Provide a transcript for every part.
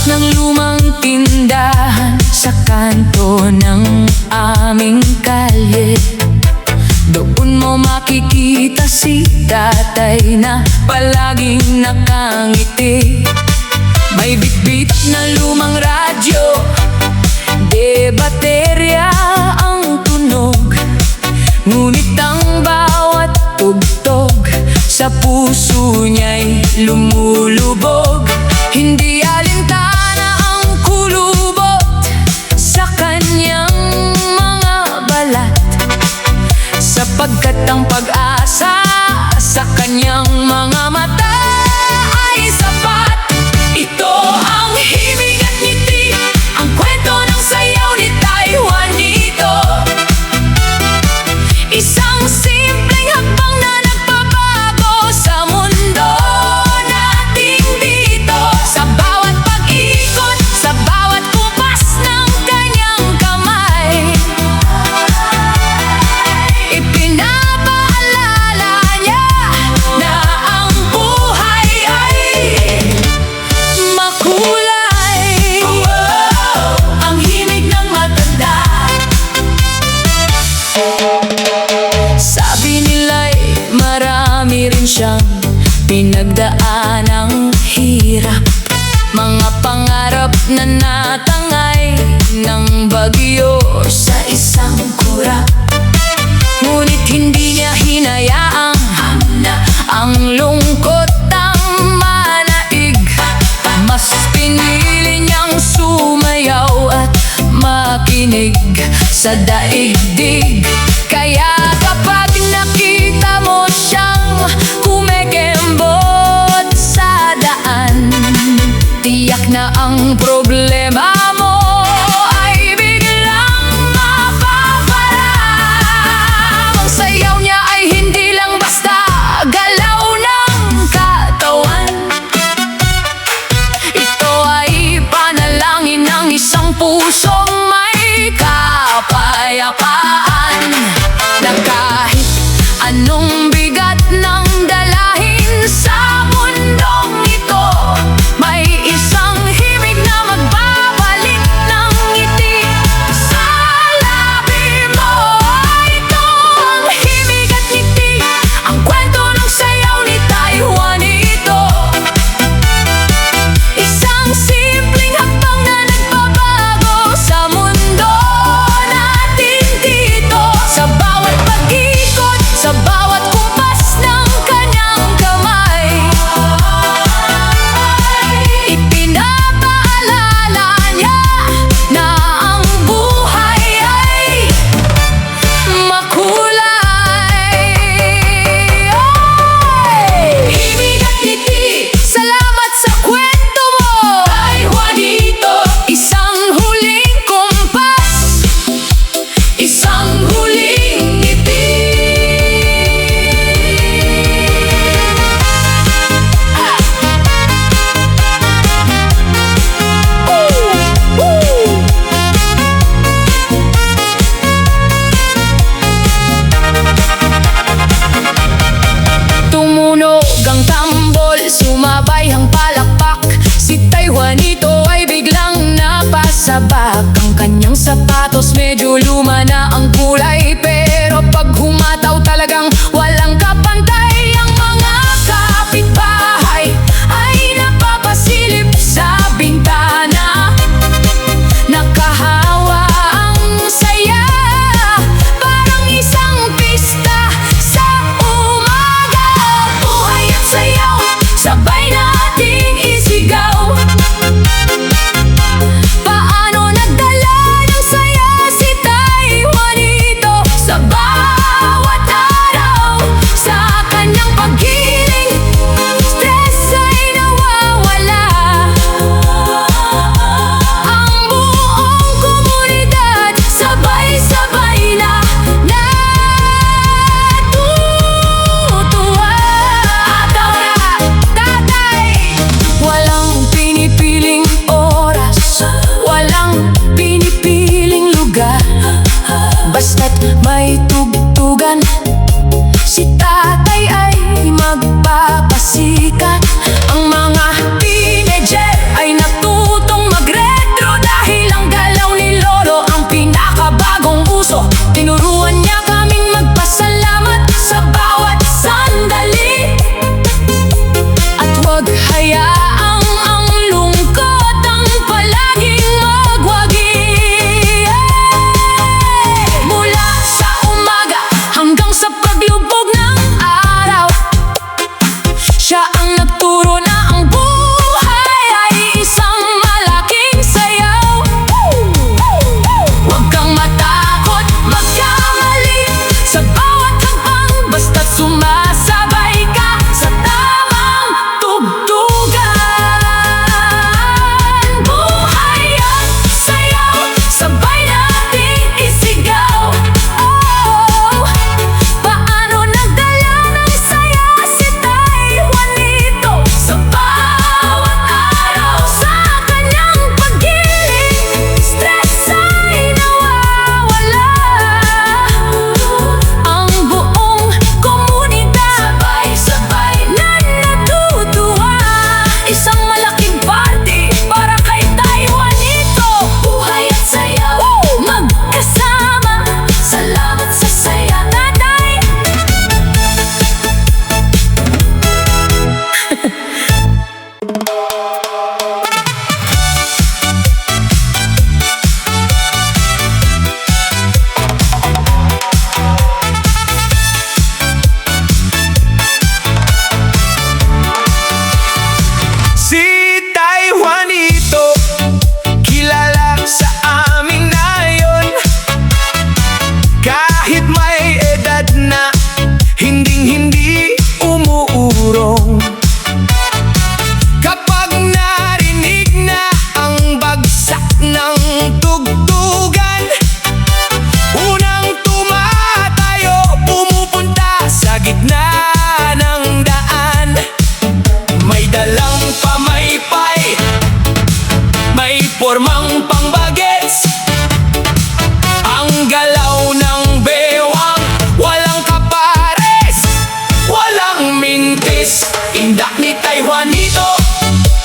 ng lumang tindahan sa kanto ng aming kalye. Doon mo makikita si tatay na palaging nakangiti. May bitbit na lumang radyo, de baterya ang tunog. Ngunit ang bawat tugtog sa puso niya'y lumulubog. Hindi alintana ang kulubot sa kanyang mga balat, sapagkat ang pag-asa sa kanyang mga mata ay sapat. Ito ang himig at ngiti, ang kwento ng sayaw ni Tay Juanito. Isang simpleng hakbang na nagpabago sa mundo nating dito. Sa bawat pag-ikot, sa bawat kumpas ng kanyang kamay, ipinapaalala niya na ang buhay ay makulay. Ang himig ng matanda. Sabi nila'y marami rin siyang pinagdaanang hirap, mga pangarap na natangay ng bagyo sa isang kurap. Ngunit hindi niya hinayaang ang lungkot ang manaig. Mas pinili niyang sumayaw at makinig sa daigdig. Kaya kapag nakita mo siyang kumekembot sa daan, tiyak na ang problema mo ay biglang mapaparam. Ang sayaw niya ay hindi lang basta galaw ng katawan. Ito ay panalangin ng isang pusong may kapayapaan, na kahit anong bigat ng dalahin sa mundong ito, may isang himig na magbabalik ng ngiti sa labi mo. Ito ang himig at ngiti, ang kwento ng sayaw ni Tay Juanito. Isang simpleng hakbang na nagbabago sa mundo natin dito. Sa bawat pag-ikot, sa bawat kumpas ng kanyang kamay, ipinapaalala niya na ang buhay ay makulay. Himig at ngiti, salamat sa kwento mo, Tay Juanito. Isang huling kumpas, isang huling ngiti. Tumunog ang tambol, sumabay ang palakpak. Si Tay Juanito ay biglang napasabak. Ang kanyang sapatos medyo luma na ang kulay, pero pag humataw talagang walang kapantay. Ang mga kapitbahay ay napapasilip sa bintana. Nakahawa ang saya, parang isang pista sa umaga. Buhay at sayaw, sabay nating isigaw. Paano nagdala ng saya si Tay Juanito sa bawat araw? Sa kanyang paggiling, stress ay nawawala. Ang buong komunidad sabay-sabay na natutuwa. At ahora, tatay, walang pinipiling oras, walang pinipiling lugar. Basta't may tugtugan, si tatay ay magpapasikat. Ang mga teenager ay natutong Hayaang ang lungkot ang palaging magwagi. Mula sa umaga hanggang sa paglubog ng araw, siya ang nagturo na ang buhay ay isang malaking sayaw. Huwag kang matakot magkamali sa bawat hakbang, basta't sumasabay ka sa tamang tugtugan. Buhay at sayaw, sabay nating isigaw. Oh, paano nagdala ng saya si Tay Juanito sa bawat araw? Sa kanyang paggiling, stress ay nawawala. Ang buong komunidad sabay-sabay na natutuwa. Isang malaking party para kay Tay Juanito. Buhay at sayaw, magkasama. Salamat sa saya, Tatay. Si Tay Juanito, kilala sa amin ngayon. Kahit may edad na, hinding-hindi umuurong. Kapag narinig na ang bagsak ng tugtugan, unang tumatayo, pumupunta sa gitna ng daan. May dalang pamaypay, may formang pangbagets. Ang galaw ng bewang, walang kapares, walang mintis. Indak ni Tay Juanito,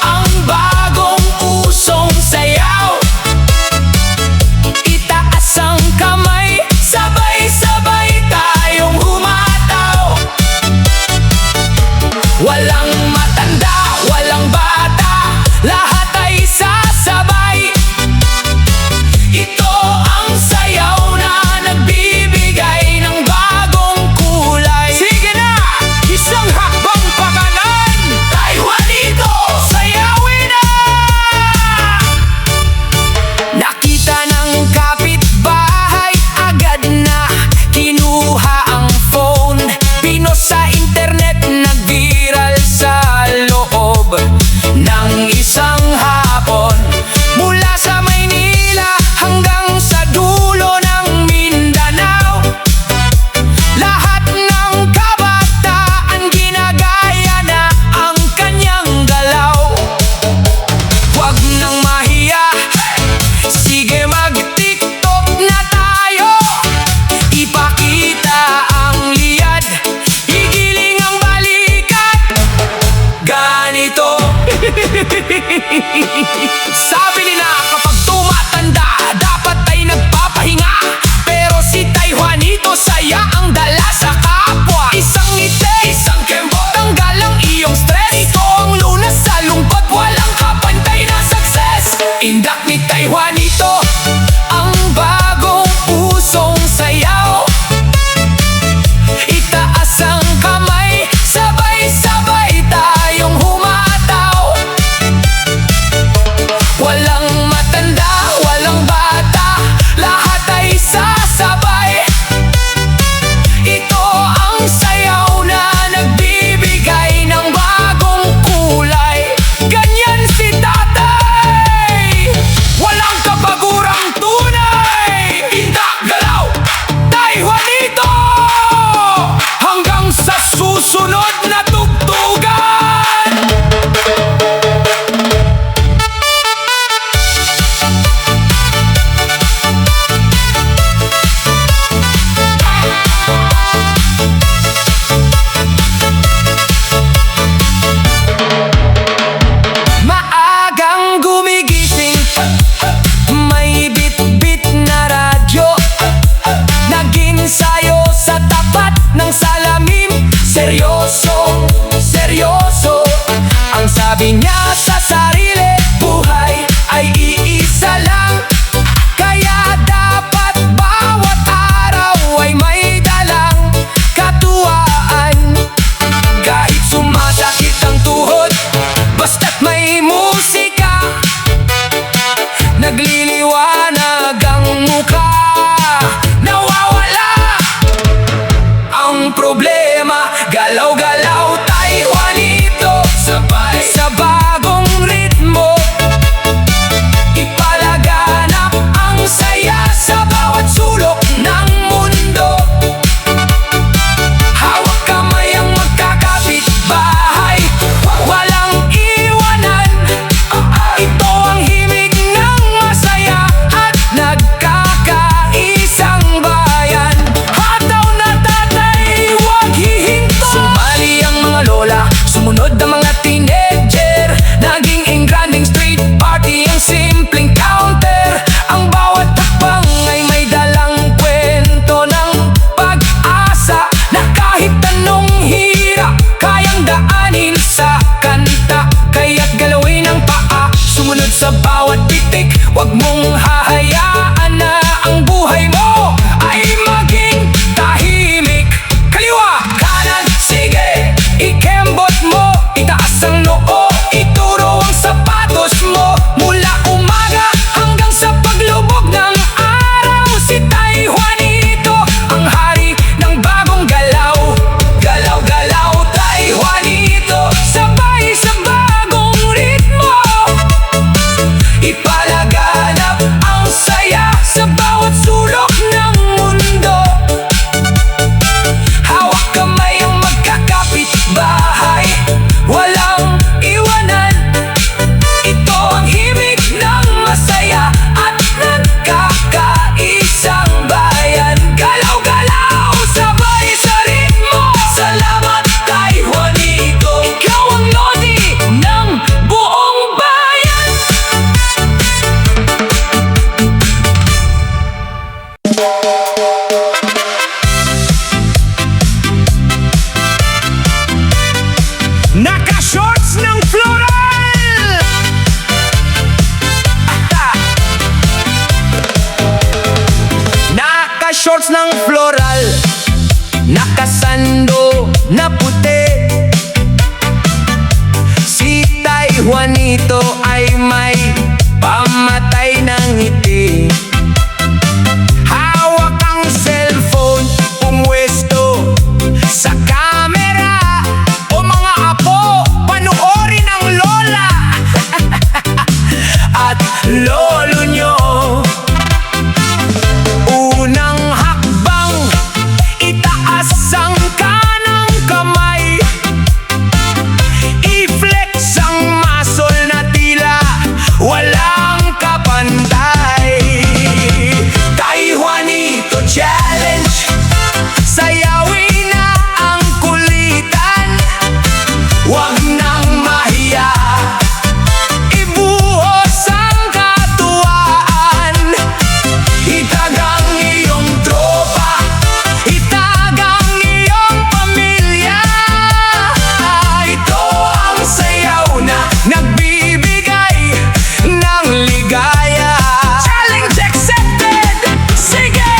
ang bagong usong sayaw. Itaas ang kamay, sabay-sabay tayong humataw. Walang matanda, walang bata, lahat ay sasabay. Ito ang sayaw na nagbibigay ng bagong kulay. Sige na, isang hakbang pa kanan, Tay Juanito, sayawin na! Nakita ng kapitbahay, agad na kinuha ang phone. Pinost sa internet, nag-viral sa loob ng isang hapon. Mula sa Maynila hanggang sa dulo ng Mindanao, lahat ng kabataan ginagaya na ang kanyang galaw. Huwag nang mahiya, sige mag-TikTok na tayo. Ipakita ang liyad, igiling ang balikat. Ganito. Sabi nila kapag tumatanda, dapat ay nagpapahinga. Pero si Tay Juanito, saya ang dala sa kapwa. Isang ngiti, isang kembot, tanggal ang iyong stress. Ito ang lunas sa lungkot, walang kapantay na success. Indak ni Tay Juanito, ang bagong usong sayaw. Itaas ang kamay, sabay-sabay tayong humataw. Walang matanda, Sabi niya sa sarili, buhay ay iisa lang, kaya dapat bawat araw ay may dalang katuwaan. Kahit sumasakit ang tuhod, basta't may musika, nagliliwanag ang mukha. Nawawala ang problema, galaw-galaw tayo Juanito, sabay sa bagong ritmo, ipalaganap ang saya sa bawat sulok ng mundo. Hawak kamay ang magkakapit bahay, walang iwanan. Ito ang himig ng masaya at nagkakaisang bayan. Hataw na tatay, huwag hihinto. Sumali ang mga lola, sumunod ang mga teenager, naging engranding street party ang simpleng counter. Ang bawat takbang ay may dalang kwento ng pag-asa, na kahit anong hirap kayang daanin sa kanta. Kaya't galawin ang paa, sumunod sa bawat titik, huwag mong hahayaan na ang buhay mo ay maging tahimik. Kaliwa, kanan, sige, ikembot mo, itaas ang noo, ituro ang sapatos mo. Mula umaga hanggang sa paglubog ng araw, si Tay Juanito ang hari ng bagong galaw. Galaw-galaw, Tay Juanito, sabay sa bagong ritmo, ipalaganap ang saya sa bawat sulok ng mundo. Hawak kamay ang magkakapit bahay, walang iwanan. Ito ang himig ng masaya at nagkakaisang bayan. Galaw-galaw, sabay sa ritmo, salamat Tay Juanito, ikaw ang lodi ng buong bayan. Naka-shorts ng floral! Naka-shorts ng floral, nakasando na puti, si Tay Juanito ay may pamatay ng ngiti. Hawak ang cellphone, pumwesto sa camera. O mga apo, panoorin ang lola at lolo nyo. Unang hakbang, itaas ang kanang kamay, i-flex ang muscle na tila walang kapantay. Tay Juanito challenge, sayawin na ang kulitan, wag nang mahiya, ibuhos ang katuwaan. Itag ang iyong tropa, itag ang iyong pamilya. Ito ang sayaw na nagbibigay ng ligaya. Challenge accepted! Sige,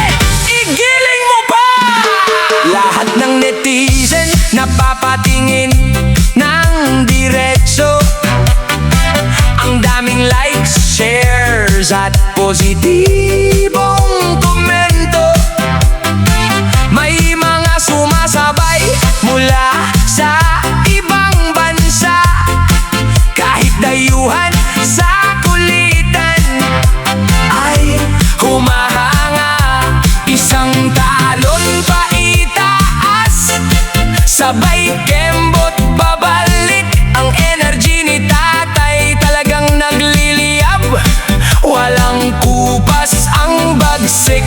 igiling mo pa! Lahat ng netizen napapatingin ng diretso, ang daming likes, shares at positibong komento. May mga sumasabay mula sa ibang bansa, kahit dayuhan sa kulitan ay humahanga. Isang talon pa itaas, sabay kembot pabalik. Ang energy ni tatay talagang nagliliyab, walang kupas ang bagsik.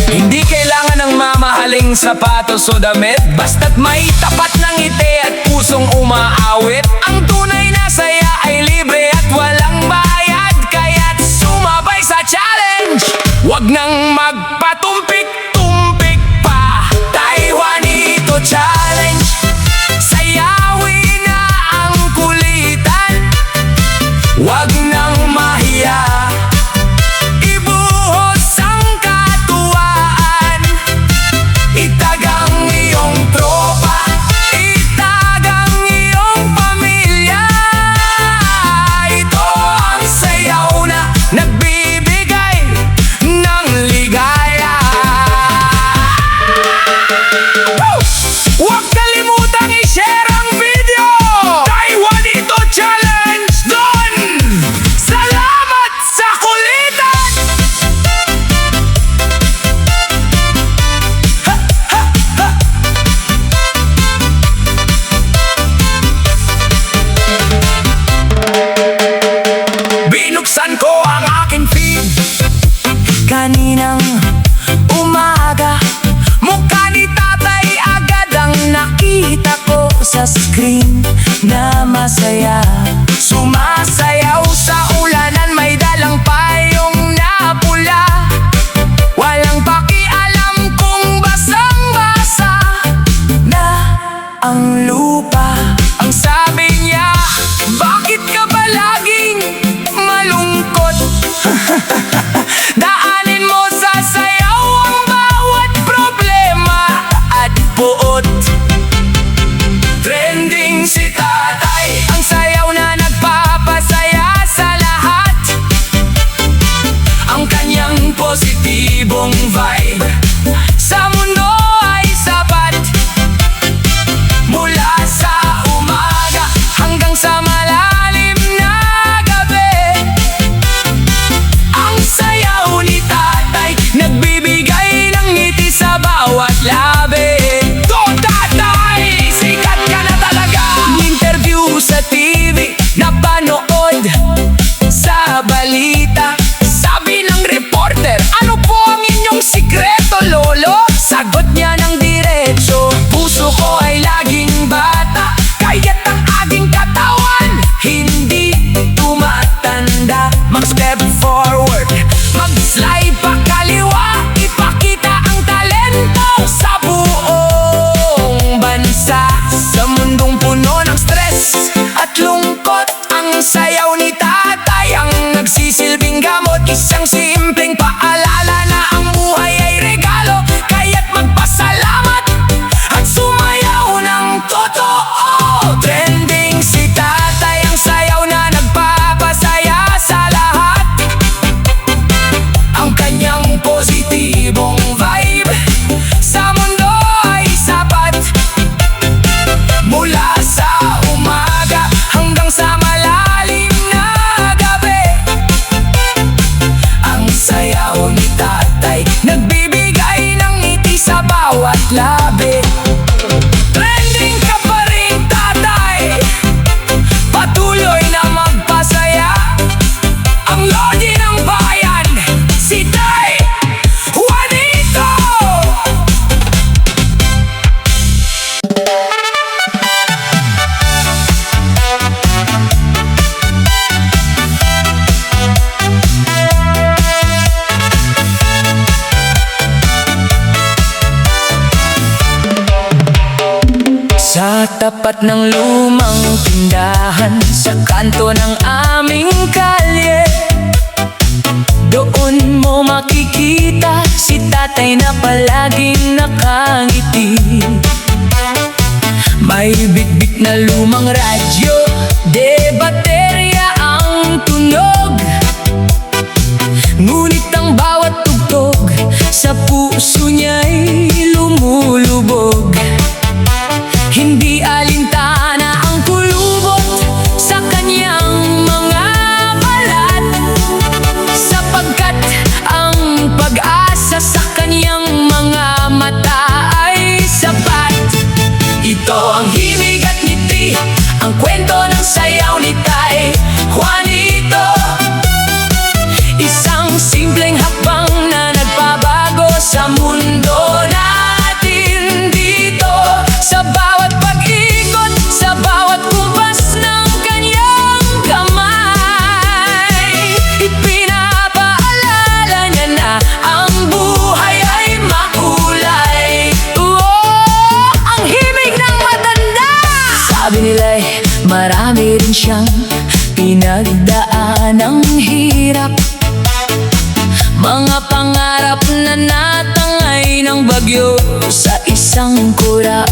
Hindi kailangan ng mamahaling sapatos o damit, basta't may tapat ng ngiti at pusong umaawit. Ang tunay na saya ay libre at walang bayad, kaya't sumabay sa challenge. Wag nang magpatumpik-tumpik pa. Tay Juanito challenge, sayawin na ang kulit. Wag nang mahiya, ibuhos ang katuwaan. Itag ang iyong tropa, itag ang iyong pamilya. Ito ang sayaw na nagbibigay ng ligaya. Huwag kalimutang i-share ang video! Taiwanito Challenge Don! Salamat sa kulitan! Ha, ha, ha. Binuksan ko ang aking feed kaninang umaga. Mukha ni tatay agad ang nakita ko sa screen na masaya. Sumasayaw sa ulanan, may dalang payong na pula. Walang pakialam kung basang-basa na ang lupa. Ang sabi niya, bakit ka ba laging malungkot? Daanin mo sa sayaw ang bawat problema at puot. Trending si tatay, ang sayaw na nagpapasaya sa lahat. Ang kanyang positibong vibe sa mundo ay sapat. Mula sa umaga hanggang sa malalim na gabi, ang sayaw ni tatay nagbibigay ng ngiti sa bawat labi. Go tatay! Sikat ka na talaga! Interview sa TV, napanood sa balita. Sabi ng reporter, ano po ang inyong sikreto, lolo? Sagot niya ng diretso, puso ko ay laging bata, kaya't ang aking katawan hindi tumatanda. Mag-step forward, mag-slide pa kaliwa, ipakita ang talento sa buong bansa. Sa mundong puno ng stress at lungkot, ang sayaw ni tatay ang nagsisilbing gamot. Isang simpleng paalala na ang buhay ay regalo, kaya't magpasalamat at sumayaw ng totoo. Trending si tatay, ang sayaw na nagpapasaya sa lahat. Ang kanyang positibong vibe sa mundo ay sapat. Mula sa umaga hanggang sa malalim na gabi, ang sayaw ni tatay nagbibigay ng ngiti sa bawat labi. Trending ka pa rin, tatay, patuloy na magpasaya. Ang lodi ng bayan, si Tay Juanito! Sa tapat ng lumang tindahan, sa kanto ng aming kalye, doon mo makikita si tatay na palaging nakangiti. May bitbit na lumang radyo, de baterya ang tunog. Ngunit ang bawat tugtog sa puso niya'y lumulubog. Hindi alintana ang kulubot sa kanyang mga balat, sapagkat ang pag-asa sa kanyang mga mata ay sapat. Ito ang himig at ngiti, ang kwento ng sayaw ni Tay Juanito. Isang simpleng hakbang na nagpabago sa mundo natin dito. Sa bawat pag-ikot, sa bawat kumpas ng kanyang kamay, ipinapaalala niya na ang buhay ay makulay. Ang himig ng matanda! Sabi nila'y marami rin siyang pinagdaan. ng hirap, mga pangarap na natangay ng bagyo sa isang kurap.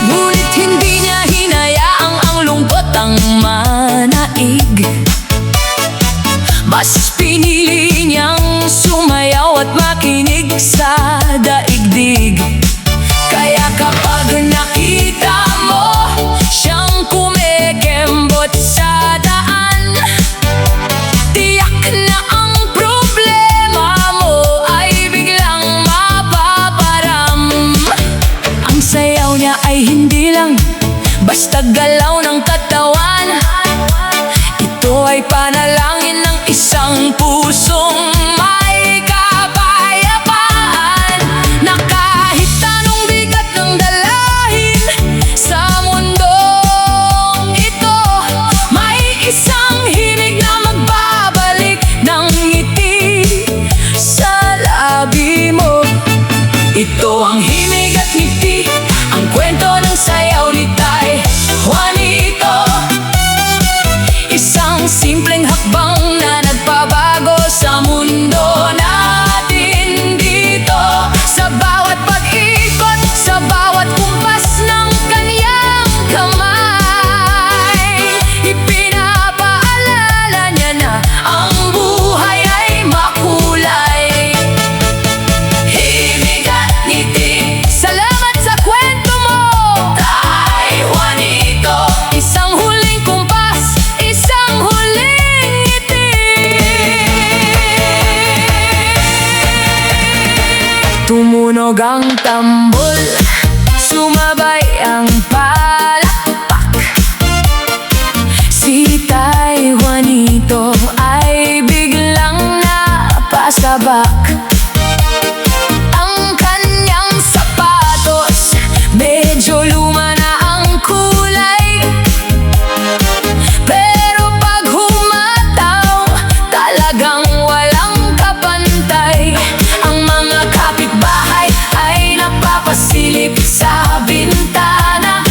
Ngunit hindi niya hinayaang ang lungkot ang manaig. Mas pinili niyang sumayaw at makinig sa daigdig. Kaya kapag nakita mo siyang kumikembot sa daan, tiyak na ang problema mo ay biglang mapaparam. Ang sayaw niya ay hindi lang basta galaw ng katawan. Ito ay panalangin ng isang pusong may kapayapaan, na kahit anong bigat ng dalahin sa mundong ito, may isang himig na magbabalik ng ngiti sa labi mo. Ito ang himig at ngiti, ang kwento ng sayaw ni Tay Juanito. Isang simpleng hakbang na nagpabago sa mundo natin dito. Sa bawat pag-ikot, sa bawat kumpas ng kanyang kamay, ipinapaalala niya na ang buhay ay makulay. Himig at ngiti, salamat sa kwento mo, Tay Juanito. Isang huling kumpas, isang huling ngiti. Tumunog ang tambol, sumabay ang palakpak. Si Tay Juanito ay biglang napasabak. Ang kanyang sapatos, medyo luma na ang kulay, pero pag humataw, talagang walang kapantay. Ang mga kapitbahay ay napapasilip sa bintana.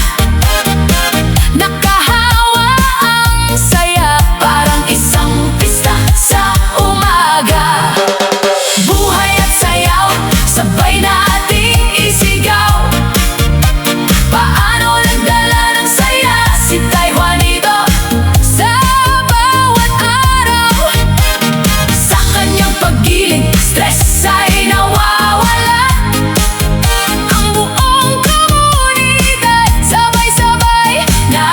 Nakahawa ang saya, parang isang pista sa umaga. Buhay at sayaw, sabay nating isigaw. Paano nagdala ng saya si Tay Juanito sa bawat araw? Sa kanyang paggiling, stress ay nawawala. Ang buong komunidad sabay-sabay na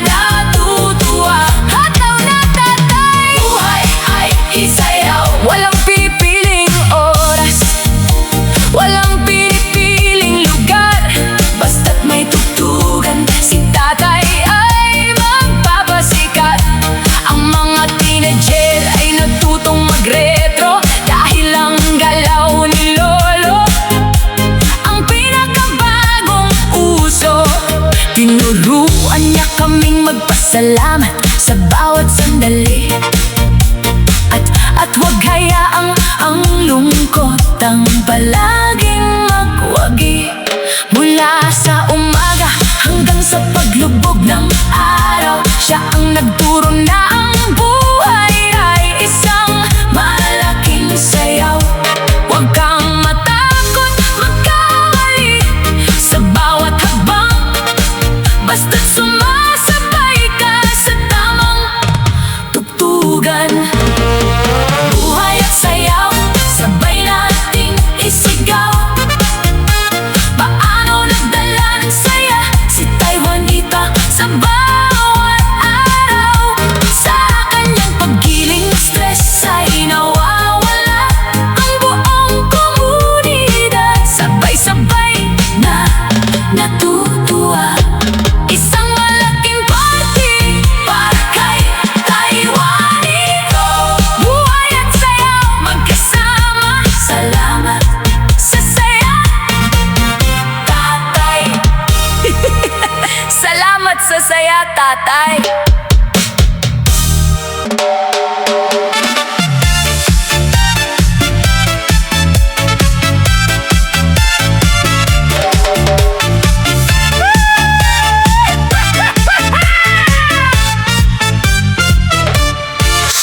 natutuwa. Hataw na tatay, buhay ay isayaw. Walang pipiling oras, walang pinipiling lugar, basta't may tugtugan, si tatay ay magpapasikat. Ang mga teenager ay natutong magretro dahil ang galaw ni Lolo ang pinakabagong uso. Tinuruan niya kaming magpasalamat sa bawat sandali, at huwag hayaang ang lungkot ang palaging magwagi. Mula sa umaga hanggang sa paglubog ng araw, siya ang nagturo na ang buhay ay isang malaking sayaw. Huwag kang matakot magkamali sa bawat habang, basta't sumasabay ka sa tamang tugtugan. Buhay at sayaw, sabay nating isigaw. Paano nagdala ng saya si Tay Juanito sa bawat araw?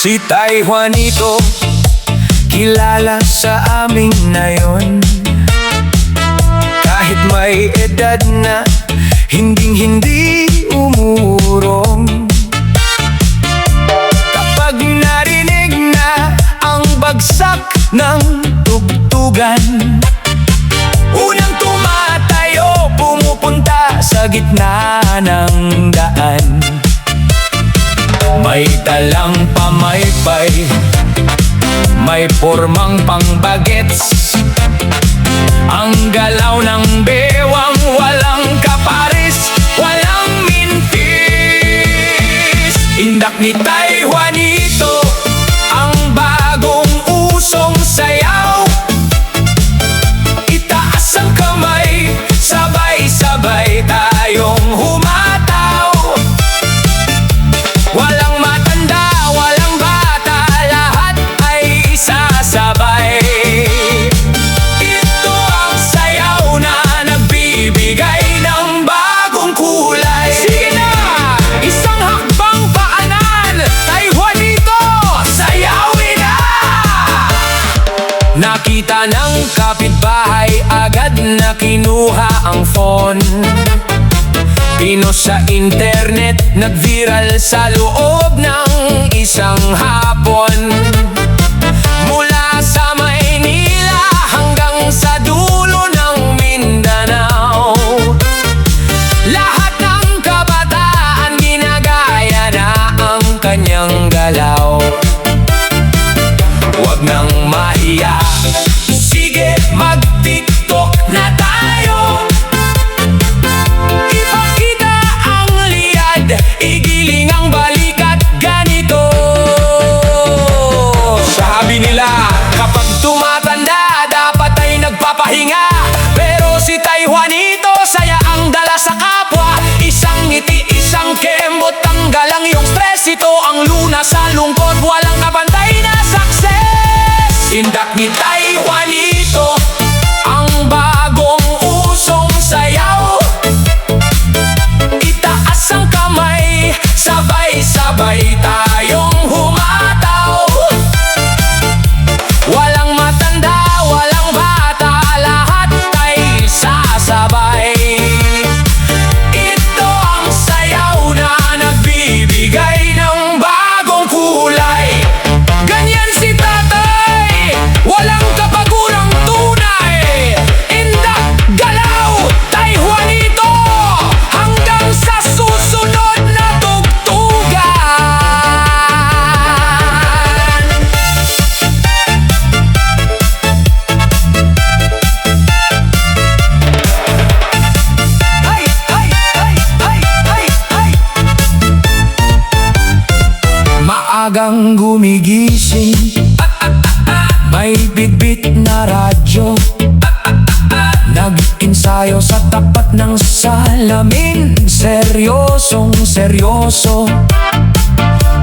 Si Tay Juanito, kilala sa amin na yon. Kahit may edad na, hinding-hindi umurong. Kapag narinig na ang bagsak ng tugtugan, unang tumatayo, pumupunta sa gitna ng daan. May dalang pamaypay, may pormang pangbagets. Ang galaw ng bewang, walang kaparis, walang mintis. Indak ni Tay Juanito, ang bagong usong sayaw. Itaas ang kamay, sabay-sabay tayong humataw. Walang matanda, walang bata, lahat ay isasabay. Ito ang sayaw na nagbibigay ng bagong kulay. Sige na! Isang hakbang paanan, Tay Juanito, sayawin na! Nakita ng kapitbahay, agad na kinuha ang phone. Pinost sa internet, nag-viral sa loob ng isang hapon. Mula sa Maynila hanggang sa dulo ng Mindanao, lahat ng kabataan ginagaya na ang kanyang galaw. Huwag nang mahiya, sige mag-TikTok na tayo. Igiling ang balikat ganito. Sabi nila, kapag tumatanda, dapat ay nagpapahinga. Pero si Tay Juanito, saya ang dala sa kapwa. Isang ngiti, isang kembot, tanggal ang iyong stress. Ito ang lunas sa lungkot, walang kapantay na success. Indak ni Tay Juanito, ang bagong usong sayaw. Itaas ang kamay, sabay-sabay tayong humataw. Walang matanda, walang bata, lahat ay sasabay. Ito ang sayaw na nagbibigay ng bagong kulay. Ganyan si tatay, walang kapagurang tunay. Indak, galaw, Tay Juanito, hanggang sa susunod na tugtugan. Ay, ay, ay, ay, ay, ay. Maagang gumigising, may bitbit na radyo. Nag-ensayo sa tapat ng salamin, seryosong seryoso.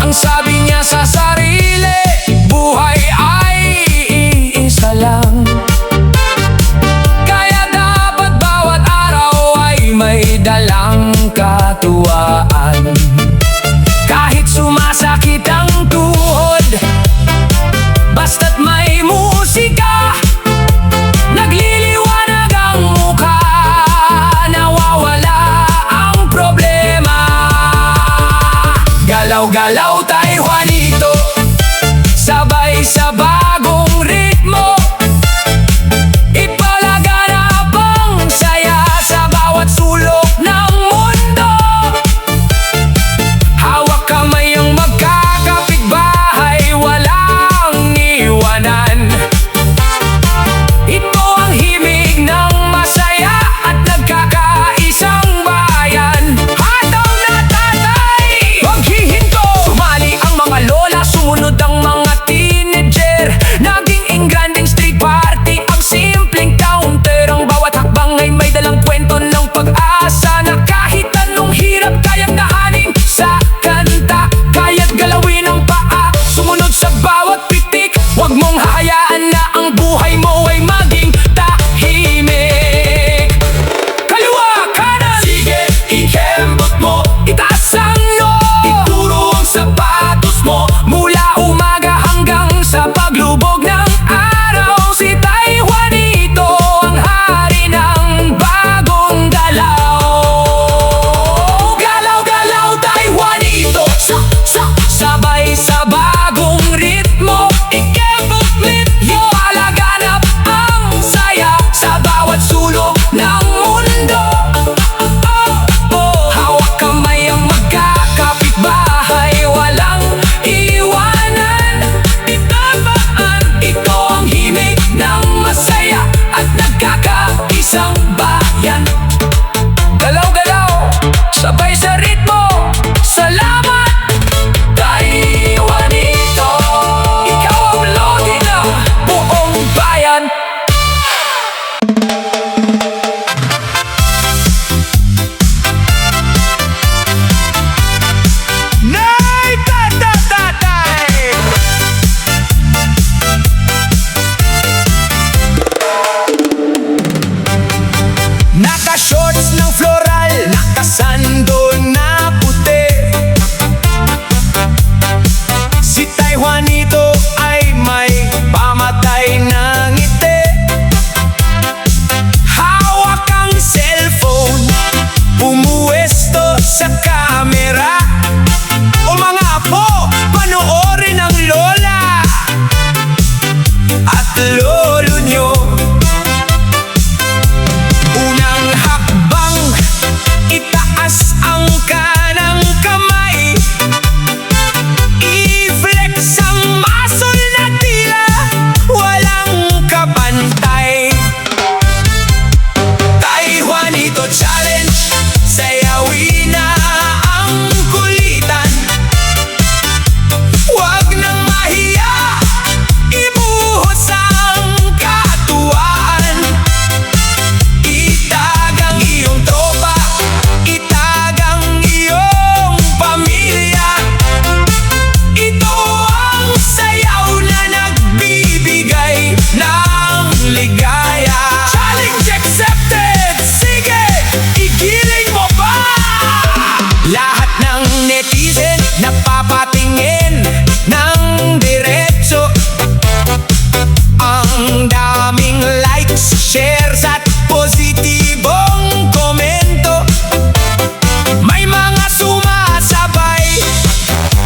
Ang sabi niya sa sarili, buhay ay iisa lang. Kaya dapat bawat araw ay may dalang katuwaan. Kahit sumasakit ang tuhod, basta't may musika, nagliliwanag ang mukha, nawawala ang problema. Galaw-galaw, Tay Juanito, sabay sa bagong ritmo. Ipalaganap ang saya sa bawat sulok ng mundo. Hawak kamay ang magkakapitbahay, walang iwanan. Ito ang himig ng masaya at nagkakaisang bayan. Hataw na tatay, maghihinto. Sumali ang mga lola, sumunod ang mga teenager.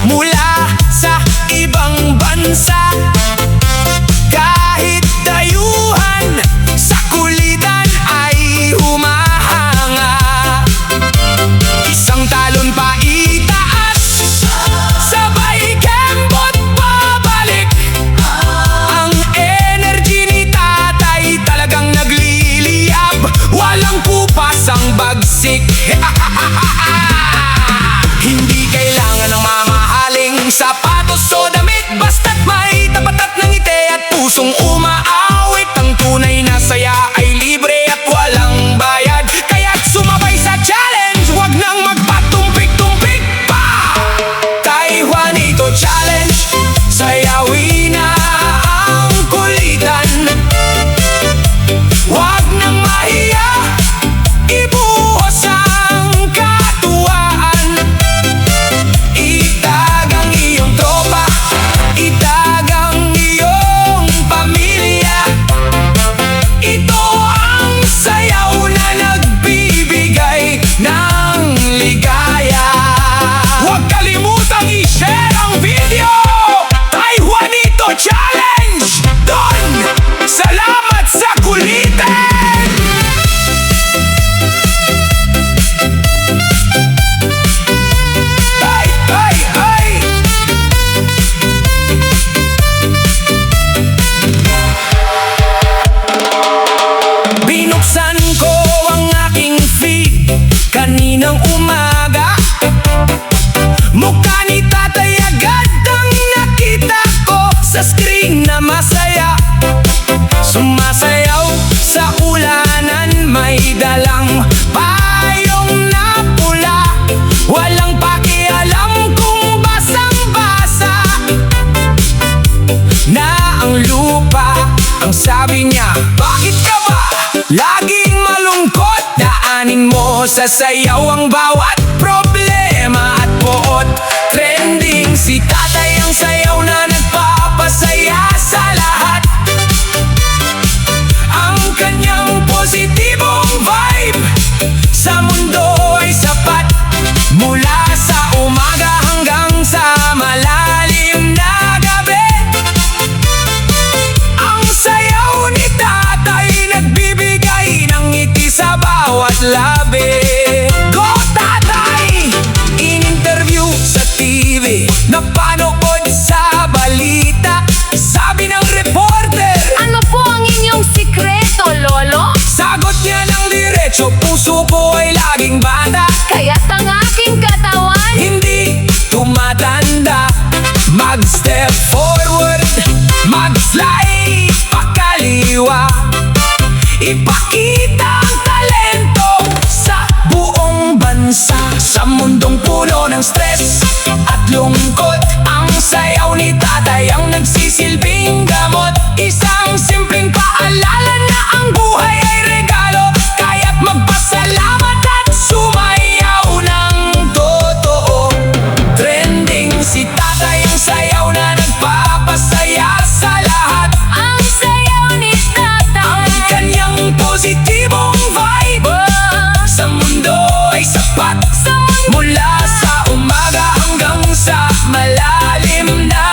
mula sa ibang bansa. Kahit dayuhan sa kulitan ay humahanga. Isang talon pa itaas, sabay kembot pabalik. Ang energy ni tatay talagang nagliliyab, walang kupas ang bagsik. Hindi kailangan ng mamahaling sapatos o damit, basta't may tapat at ng ngiti at pusong umaawit. Ang tunay na saya ay libre at walang bayad, kaya't sumabay sa challenge, wag nang magpatumpik-tumpik pa. Tay Juanito Challenge, sayawin na ang kulitan. Wag nang mahiya, ibuhos ang katuwaan. Itag ang iyong tropa, itag ang iyong pamilya. Ito ang sayaw na nagbibigay ng ligaya. Huwag kalimutang i-share ang video. Tay Juanito Challenge, Don! Salamat sa kulitin! Ay, ay, ay! Binuksan ko ang aking feed kaninang umaga. Mukha ni tatay agad ang nakita ko sa screen na masaya. Sumasayaw sa ulanan, may dalang payong na pula. Walang pakialam kung basang-basa na ang lupa. Ang sabi niya, bakit ka ba laging malungkot? Daanin mo sa sayaw ang bawat problema at poot. Trending si tatay, ang sayaw na nagpapasaya sa lahat. Ang kanyang positibong vibe sa mundo ay sapat. Mula sa umaga hanggang sa malalim na gabi, ang sayaw ni tatay nagbibigay ng ngiti sa bawat labi. Go tatay! In-interview sa TV, napanood sa balita. Sabi ng reporter, Ano po ang inyong sikreto, Lolo? sagot niya ng diretso, puso ko ay laging bata. Kaya't ang aking katawan Hindi tumatanda. Mag-step forward, mag-slide pakaliwa. Ipakita ang talento sa buong bansa. Sa mundong puno ng stress at lungkot, ang sayaw ni tatay ang nagsisilbing gamot. Isang simpleng paalala na ang buhay ay regalo, kaya't magpasalamat at sumayaw ng totoo. Trending si tatay, ang sayaw na nagpapasaya sa lahat. ang sayaw ni tatay. Ang kanyang positibong vibe sa mundo ay sapat. Mula sa umaga hanggang sa malalim na